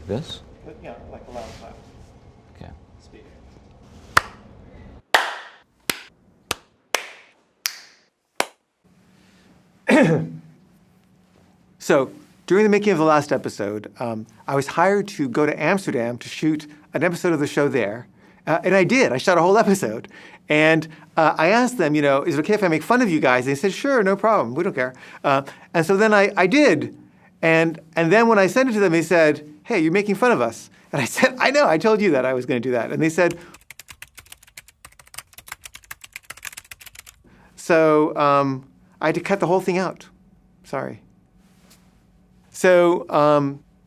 This? Yeah, like a loud clap. Okay. Speaker. So, during the making of the last episode, I was hired to go to Amsterdam to shoot an episode of the show there. And I did. I shot a whole episode. And I asked them, is it okay if I make fun of you guys? And they said, sure, no problem. We don't care. And so then I did. And then when I sent it to them, they said, hey, you're making fun of us. And I said, I know, I told you that I was going to do that. And they said, so I had to cut the whole thing out. Sorry. So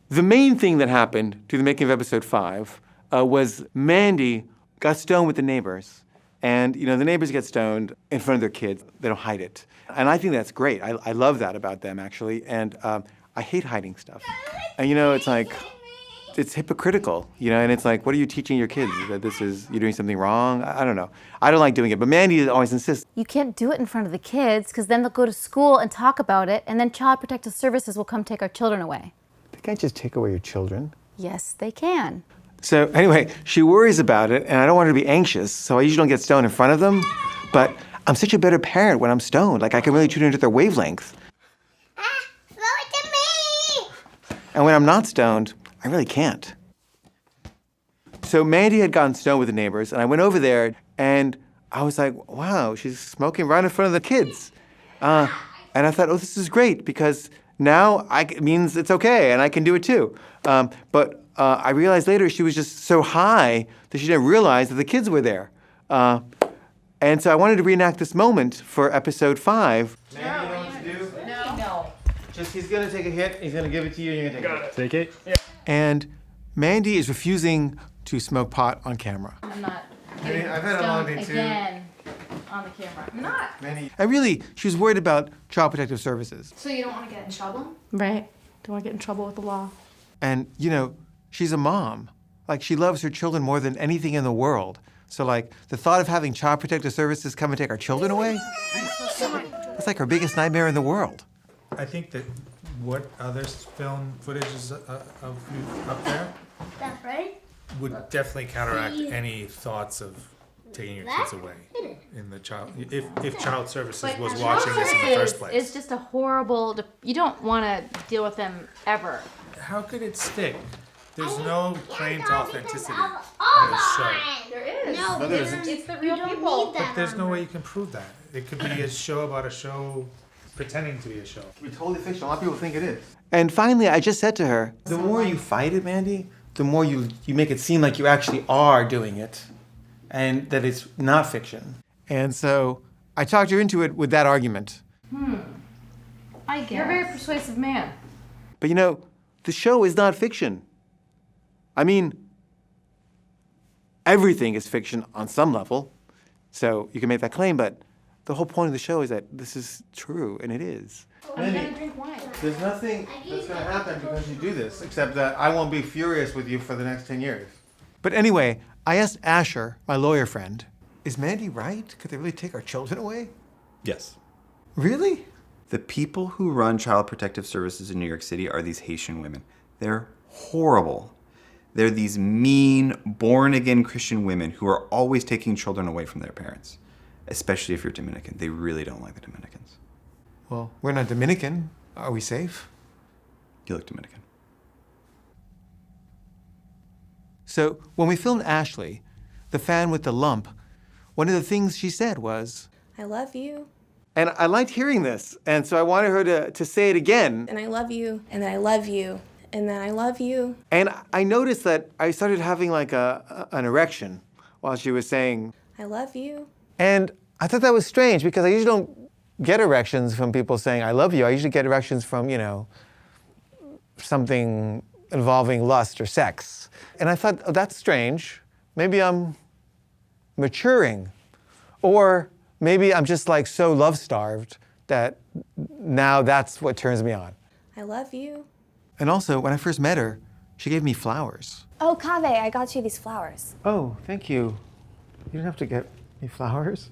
the main thing that happened to the making of episode 5 was Mandy got stoned with the neighbors. And, the neighbors get stoned in front of their kids. They don't hide it. And I think that's great. I love that about them, actually. And I hate hiding stuff. And, it's like, it's hypocritical, and it's like, what are you teaching your kids? That you're doing something wrong? I don't know. I don't like doing it, but Mandy always insists. You can't do it in front of the kids because then they'll go to school and talk about it, and then Child Protective Services will come take our children away. They can't just take away your children. Yes, they can. So anyway, she worries about it, and I don't want her to be anxious, so I usually don't get stoned in front of them. But I'm such a better parent when I'm stoned. Like, I can really tune into their wavelength. Throw it to me! And when I'm not stoned, I really can't. So Mandy had gotten stoned with the neighbors, and I went over there, and I was like, wow, she's smoking right in front of the kids. And I thought, oh, this is great, because now it means it's okay, and I can do it too. But I realized later she was just so high that she didn't realize that the kids were there. And so I wanted to reenact this moment for episode 5. Mandy, you know what to do? No. Just, he's going to take a hit, he's going to give it to you, and you're going to take it. Take it? Yeah. And Mandy is refusing to smoke pot on camera. I'm not I've had a long day too. again on the camera. I'm not. And really, she was worried about Child Protective Services. So you don't want to get in trouble? Right. Don't want to get in trouble with the law. And, she's a mom. Like, she loves her children more than anything in the world. So, like, the thought of having Child Protective Services come and take our children away, that's like her biggest nightmare in the world. I think that what other film footage is of you up there That's right. would definitely counteract any thoughts of taking your kids away in the child if child services was watching this in the first place. It's just a horrible. You don't want to deal with them ever. How could it stick? There's no claim to authenticity on this show. There is. No, there isn't. It's the you real don't people. need that. But there's no way you can prove that. It could be a show about a show pretending to be a show. It's totally fictional. A lot of people think it is. And finally, I just said to her, the more you fight it, Mandy, the more you make it seem like you actually are doing it and that it's not fiction. And so I talked her into it with that argument. I guess. You're a very persuasive man. But the show is not fiction. I mean, everything is fiction on some level. So you can make that claim, but the whole point of the show is that this is true, and it is. I'm gonna drink wine. There's nothing that's going to happen because you do this, except that I won't be furious with you for the next 10 years. But anyway, I asked Asher, my lawyer friend, is Mandy right? Could they really take our children away? Yes. Really? The people who run Child Protective Services in New York City are these Haitian women. They're horrible. They're these mean, born-again Christian women who are always taking children away from their parents, especially if you're Dominican. They really don't like the Dominicans. Well, we're not Dominican. Are we safe? You look Dominican. So when we filmed Ashley, the fan with the lump, one of the things she said was, I love you, and I liked hearing this, and so I wanted her to say it again. and I love you, and then I love you, and then I love you. And I noticed that I started having like an erection while she was saying, I love you. and I thought that was strange because I usually don't get erections from people saying, I love you. I usually get erections from, something involving lust or sex. And I thought, oh, that's strange. Maybe I'm maturing. Or maybe I'm just like so love-starved that now that's what turns me on. I love you. And also, when I first met her, she gave me flowers. Oh, Caveh, I got you these flowers. Oh, thank you. You didn't have to get me flowers.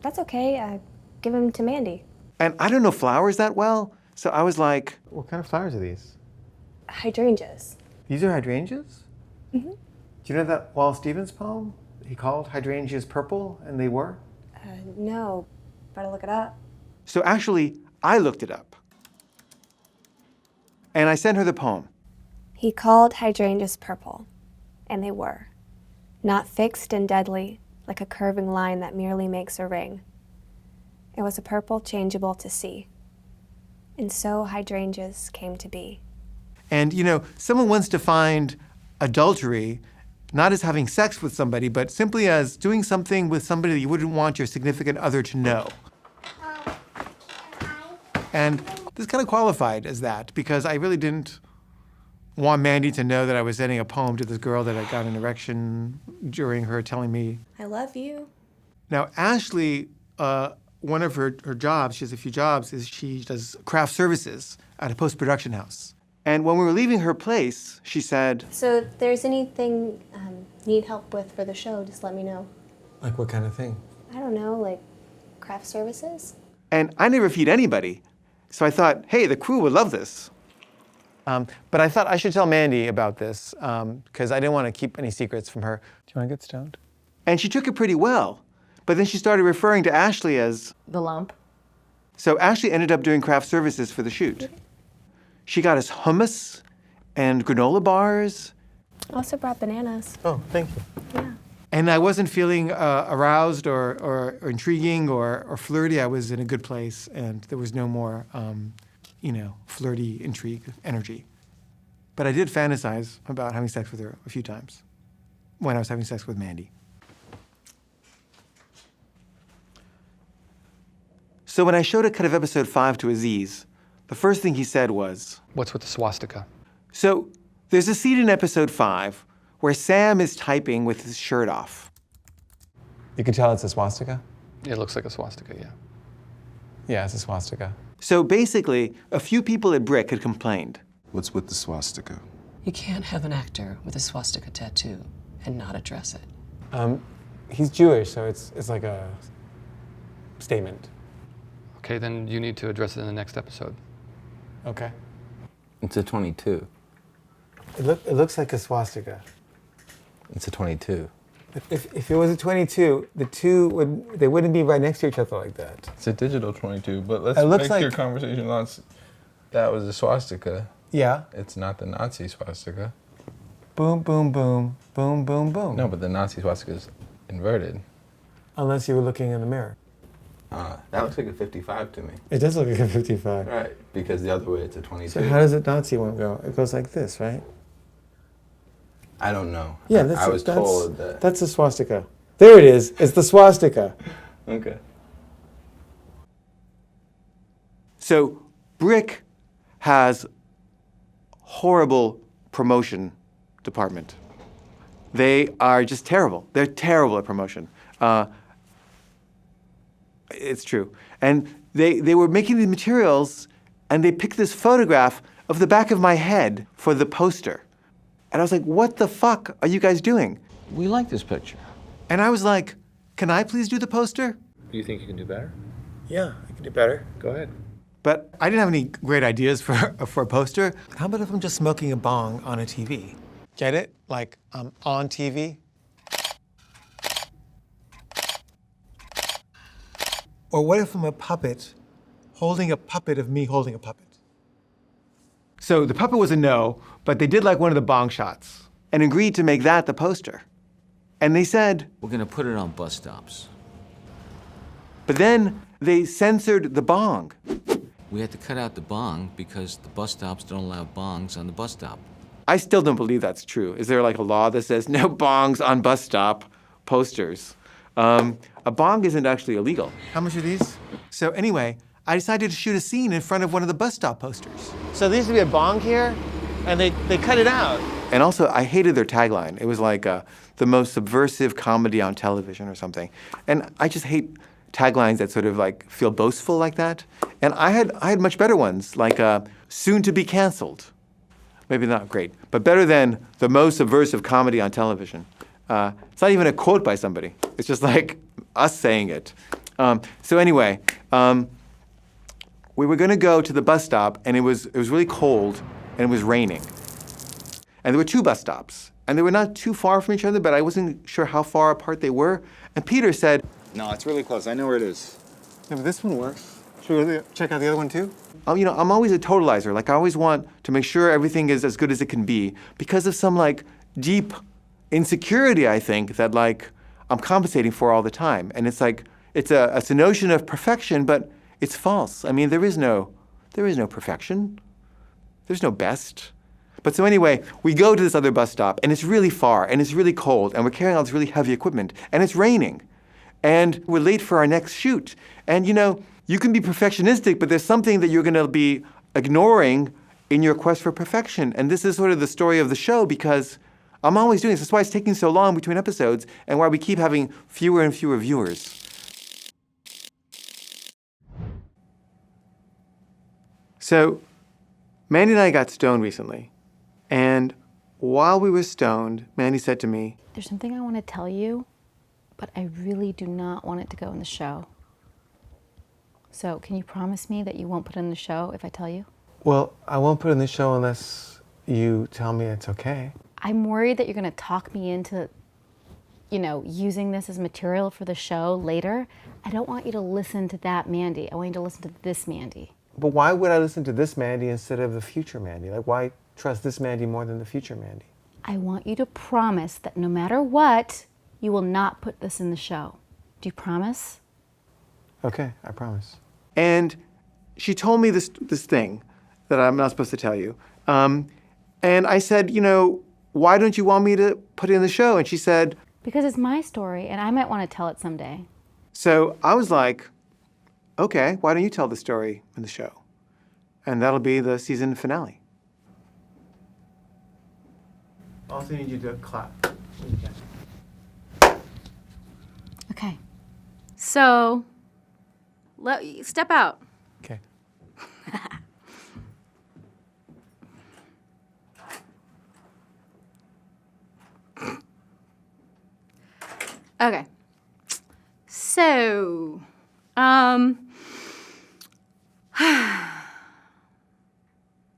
That's okay. Give them to Mandy. And I don't know flowers that well, so I was like, what kind of flowers are these? Hydrangeas. These are hydrangeas? Mm-hmm. Do you know that Wallace Stevens poem? He called hydrangeas purple, and they were? No. Better look it up. So actually, I looked it up. And I sent her the poem. He called hydrangeas purple, and they were. Not fixed and deadly, like a curving line that merely makes a ring. It was a purple changeable to see. And so hydrangeas came to be. And, you know, someone once defined adultery not as having sex with somebody, but simply as doing something with somebody that you wouldn't want your significant other to know. And this kind of qualified as that because I really didn't want Mandy to know that I was sending a poem to this girl that I got an erection during her telling me. I love you. Now, Ashley, one of her jobs, she has a few jobs, is she does craft services at a post-production house. And when we were leaving her place, she said, So if there's anything need help with for the show, just let me know. like what kind of thing? I don't know, like craft services? And I never feed anybody. So I thought, hey, the crew would love this. But I thought I should tell Mandy about this because I didn't want to keep any secrets from her. Do you want to get stoned? And she took it pretty well. But then she started referring to Ashley as The lump. So Ashley ended up doing craft services for the shoot. She got us hummus and granola bars. I also brought bananas. Oh, thank you. Yeah. And I wasn't feeling aroused or intriguing or flirty. I was in a good place, and there was no more, flirty intrigue energy. But I did fantasize about having sex with her a few times when I was having sex with Mandy. So when I showed a cut of episode 5 to Aziz, the first thing he said was, "What's with the swastika?" So there's a scene in episode 5 where Sam is typing with his shirt off. You can tell it's a swastika? It looks like a swastika, yeah. Yeah, it's a swastika. So basically, a few people at Brick had complained. What's with the swastika? You can't have an actor with a swastika tattoo and not address it. He's Jewish, so it's like a statement. Okay, then you need to address it in the next episode. Okay. It's a 22. It looks like a swastika. It's a 22. If it was a 22, they wouldn't be right next to each other like that. It's a digital 22, but let's It looks make like- your conversation lots. That was a swastika. Yeah. It's not the Nazi swastika. Boom, boom, boom, boom, boom, boom. No, but the Nazi swastika is inverted. Unless you were looking in the mirror. That looks like a 55 to me. It does look like a 55. Right, because the other way it's a 22. So how does the Nazi one go? It goes like this, right? I don't know. Yeah, I was told that. That's a swastika. There it is. It's the swastika. Okay. So Brick has horrible promotion department. They are just terrible. They're terrible at promotion. It's true. And they were making these materials, and they picked this photograph of the back of my head for the poster. And I was like, what the fuck are you guys doing? We like this picture. And I was like, can I please do the poster? Do you think you can do better? Yeah, I can do better. Go ahead. But I didn't have any great ideas for a poster. How about if I'm just smoking a bong on a TV? Get it? Like I'm on TV? Or what if I'm a puppet holding a puppet of me holding a puppet? So the puppet was a no, but they did like one of the bong shots and agreed to make that the poster. And they said, we're gonna put it on bus stops. But then they censored the bong. We had to cut out the bong because the bus stops don't allow bongs on the bus stop. I still don't believe that's true. Is there like a law that says no bongs on bus stop posters? A bong isn't actually illegal. How much are these? So anyway, I decided to shoot a scene in front of one of the bus stop posters. So there used to be a bong here, and they cut it out. And also, I hated their tagline. It was like the most subversive comedy on television or something. And I just hate taglines that sort of like feel boastful like that. And I had much better ones, like soon to be canceled. Maybe not great, but better than the most subversive comedy on television. It's not even a quote by somebody. It's just like us saying it. So anyway, we were gonna go to the bus stop, and it was really cold, and it was raining. And there were 2 bus stops. And they were not too far from each other, but I wasn't sure how far apart they were. And Peter said, No, it's really close. I know where it is. yeah, but this one works. Should we check out the other one too? I'm always a totalizer. Like, I always want to make sure everything is as good as it can be because of some, like, deep insecurity, I think, that, like, I'm compensating for all the time. And it's like, it's a notion of perfection, but it's false. I mean, there is no perfection. There's no best. But so anyway, we go to this other bus stop, and it's really far, and it's really cold, and we're carrying all this really heavy equipment, and it's raining. And we're late for our next shoot. And you can be perfectionistic, but there's something that you're going to be ignoring in your quest for perfection. And this is sort of the story of the show because I'm always doing this. That's why it's taking so long between episodes and why we keep having fewer and fewer viewers. So, Mandy and I got stoned recently. And while we were stoned, Mandy said to me, There's something I want to tell you, but I really do not want it to go in the show. So can you promise me that you won't put it in the show if I tell you? well, I won't put it in the show unless you tell me it's okay. I'm worried that you're going to talk me into, using this as material for the show later. I don't want you to listen to that Mandy. I want you to listen to this Mandy. But why would I listen to this Mandy instead of the future Mandy? Like, why trust this Mandy more than the future Mandy? I want you to promise that no matter what, you will not put this in the show. Do you promise? Okay, I promise. And she told me this thing that I'm not supposed to tell you. And I said, why don't you want me to put it in the show? And she said, Because it's my story, and I might want to tell it someday. So I was like, okay, why don't you tell the story in the show? And that'll be the season finale. I also need you to clap. Okay. So, step out. Okay. Okay. So,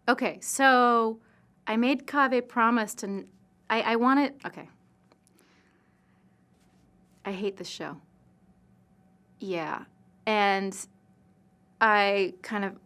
okay, so I made Caveh promise to, I want it, okay. I hate this show. Yeah, and I kind of,